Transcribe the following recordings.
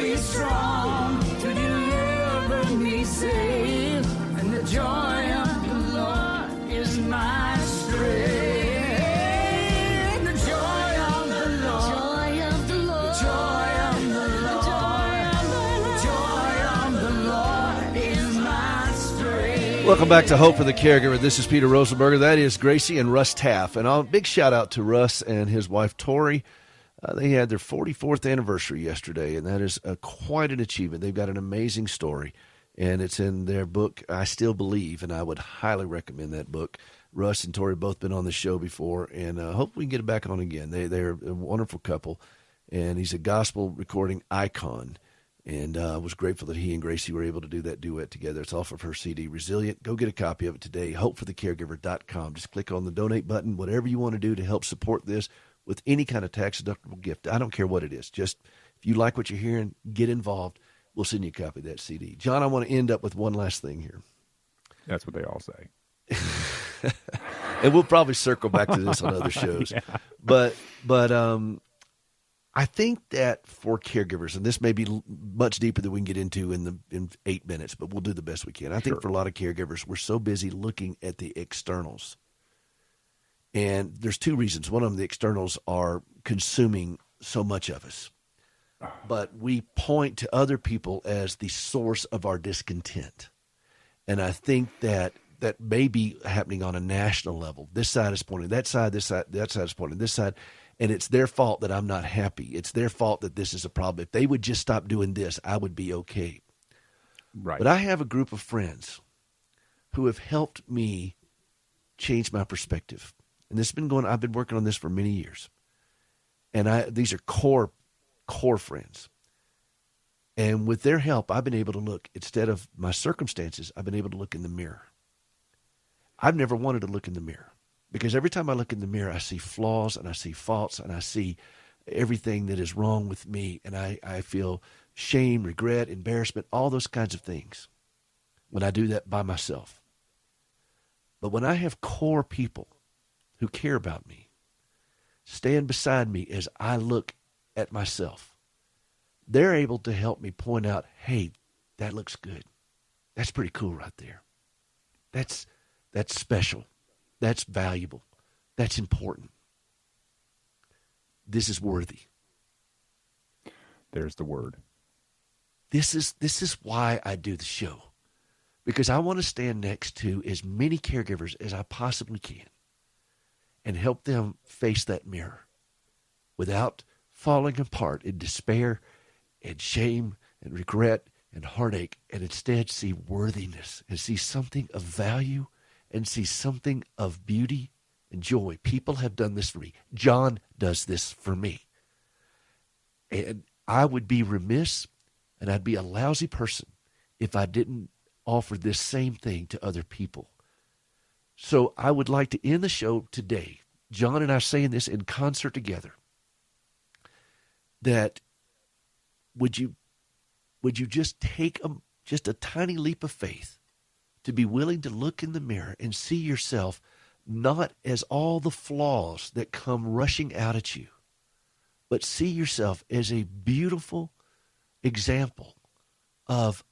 be strong to deliver me safe, and the joy of the Lord is my strength. The joy of the Lord, joy of the Lord, joy of the Lord, joy of the Lord is my strength. Welcome back to Hope for the Caregiver. This is Peter Rosenberger. That is Gracie and Russ Taff. And a big shout out to Russ and his wife, Tori. They had their 44th anniversary yesterday, and that is quite an achievement. They've got an amazing story, and it's in their book, I Still Believe, and I would highly recommend that book. Russ and Tori both been on the show before, and hope we can get it back on again. They're a wonderful couple, and he's a gospel recording icon, and I was grateful that he and Gracie were able to do that duet together. It's off of her CD, Resilient. Go get a copy of it today, hopeforthecaregiver.com. Just click on the donate button, whatever you want to do to help support this with any kind of tax-deductible gift. I don't care what it is. Just if you like what you're hearing, get involved. We'll send you a copy of that CD. John, I want to end up with one last thing here. That's what they all say. And we'll probably circle back to this on other shows. Yeah. But I think that for caregivers, and this may be much deeper than we can get into in 8 minutes, but we'll do the best we can. I think for a lot of caregivers, we're so busy looking at the externals. And there's two reasons. One of them, the externals are consuming so much of us. But we point to other people as the source of our discontent. And I think that may be happening on a national level. This side is pointing that side, that side is pointing this side. And it's their fault that I'm not happy. It's their fault that this is a problem. If they would just stop doing this, I would be okay. Right. But I have a group of friends who have helped me change my perspective. And this has been I've been working on this for many years. And these are core friends. And with their help, I've been able to look, instead of my circumstances, I've been able to look in the mirror. I've never wanted to look in the mirror because every time I look in the mirror, I see flaws and I see faults and I see everything that is wrong with me. And I feel shame, regret, embarrassment, all those kinds of things when I do that by myself. But when I have core people who care about me, stand beside me as I look at myself, they're able to help me point out, hey, that looks good. That's pretty cool right there. That's special. That's valuable. That's important. This is worthy. There's the word. This is why I do the show, because I want to stand next to as many caregivers as I possibly can and help them face that mirror without falling apart in despair and shame and regret and heartache, and instead see worthiness and see something of value and see something of beauty and joy. People have done this for me. John does this for me. And I would be remiss and I'd be a lousy person if I didn't offer this same thing to other people. So I would like to end the show today, John and I saying this in concert together, that would you just take just a tiny leap of faith to be willing to look in the mirror and see yourself not as all the flaws that come rushing out at you, but see yourself as a beautiful example of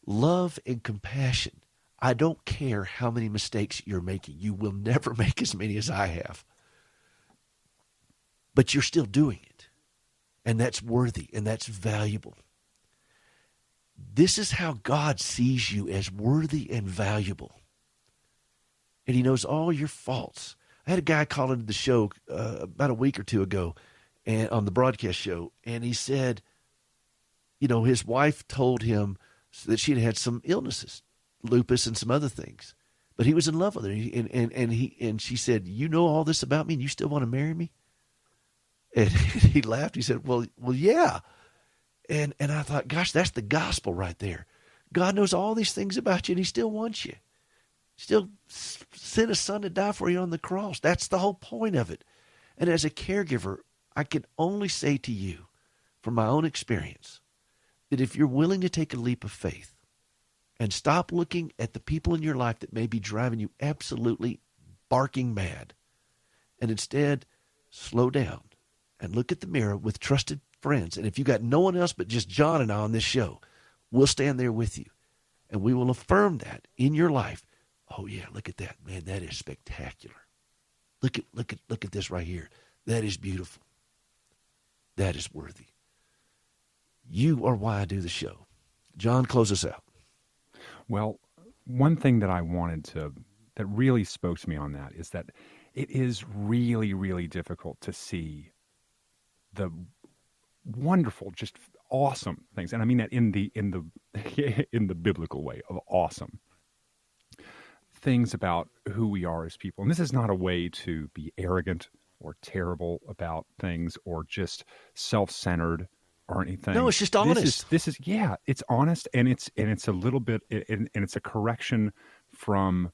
love and compassion. I don't care how many mistakes you're making. You will never make as many as I have. But you're still doing it. And that's worthy and that's valuable. This is how God sees you, as worthy and valuable. And he knows all your faults. I had a guy call into the show about a week or two ago and on the broadcast show, and he said, his wife told him that she'd had some illnesses, lupus and some other things, but he was in love with her. And she said, you know all this about me and you still want to marry me? And he laughed. He said, well, yeah. And I thought, gosh, that's the gospel right there. God knows all these things about you and he still wants you. Still sent his son to die for you on the cross. That's the whole point of it. And as a caregiver, I can only say to you, from my own experience, that if you're willing to take a leap of faith and stop looking at the people in your life that may be driving you absolutely barking mad, and instead slow down and look at the mirror with trusted friends. And if you got no one else but just John and I on this show, we'll stand there with you. And we will affirm that in your life. Oh, yeah, look at that. Man, that is spectacular. Look at this right here. That is beautiful. That is worthy. You are why I do the show. John, close us out. Well, one thing that I wanted to, that really spoke to me on that is that it is really, really difficult to see the wonderful, just awesome things. And I mean that in the in the biblical way of awesome things about who we are as people. And this is not a way to be arrogant or terrible about things or just self-centered or anything. No, it's just honest. This is yeah, it's honest, and it's a little bit, and it's a correction from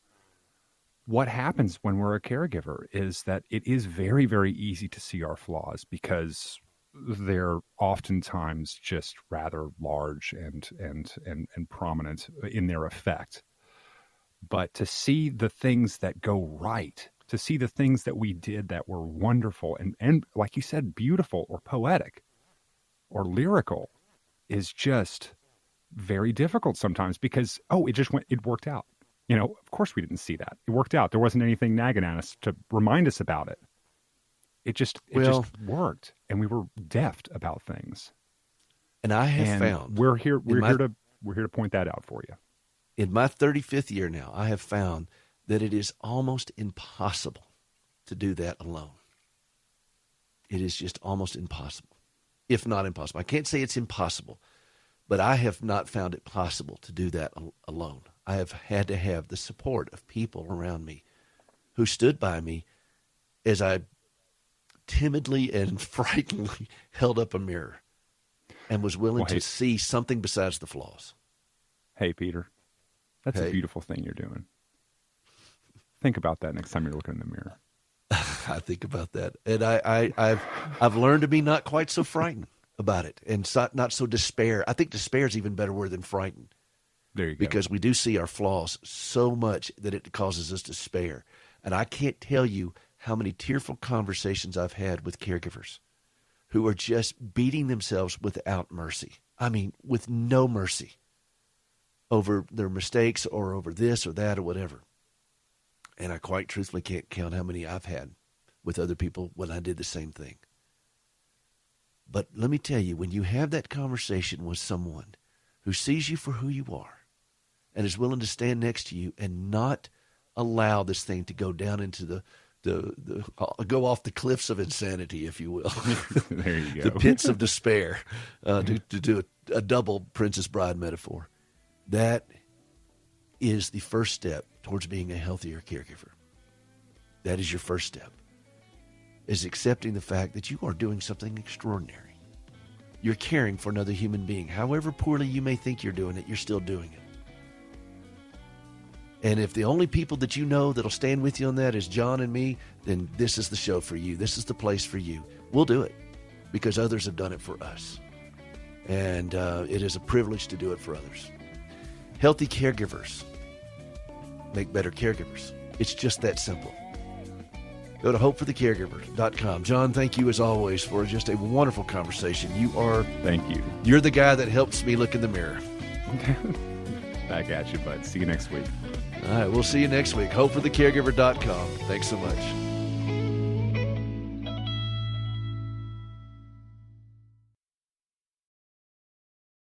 what happens when we're a caregiver, is that it is very, very easy to see our flaws because they're oftentimes just rather large and prominent in their effect. But to see the things that go right, to see the things that we did that were wonderful and like you said, beautiful or poetic or lyrical, is just very difficult sometimes because, it worked out. You know, of course we didn't see that. It worked out. There wasn't anything nagging at us to remind us about it. It just worked, and we were deft about things. And I have found we're here to point that out for you. In my 35th year now, I have found that it is almost impossible to do that alone. It is just almost impossible, if not impossible. I can't say it's impossible, but I have not found it possible to do that alone. I have had to have the support of people around me who stood by me as I timidly and frighteningly held up a mirror and was willing to see something besides the flaws. Hey, Peter, that's a beautiful thing you're doing. Think about that next time you're looking in the mirror. I think about that. And I've learned to be not quite so frightened about it and not so despair. I think despair is even a better word than frightened. There you go. Because we do see our flaws so much that it causes us despair. And I can't tell you how many tearful conversations I've had with caregivers who are just beating themselves without mercy. I mean, with no mercy over their mistakes or over this or that or whatever. And I quite truthfully can't count how many I've had with other people when I did the same thing. But let me tell you, when you have that conversation with someone who sees you for who you are and is willing to stand next to you and not allow this thing to go down into the go off the cliffs of insanity, if you will. There you go. The pits of despair, to do a double Princess Bride metaphor. That is the first step towards being a healthier caregiver. That is your first step, is accepting the fact that you are doing something extraordinary. You're caring for another human being. However poorly you may think you're doing it, you're still doing it. And if the only people that you know that'll stand with you on that is John and me, then this is the show for you. This is the place for you. We'll do it because others have done it for us. And it is a privilege to do it for others. Healthy caregivers make better caregivers. It's just that simple. Go to hopeforthecaregiver.com. John, thank you as always for just a wonderful conversation. Thank you. You're the guy that helps me look in the mirror. Back at you, bud. See you next week. All right, we'll see you next week. Hopeforthecaregiver.com. Thanks so much.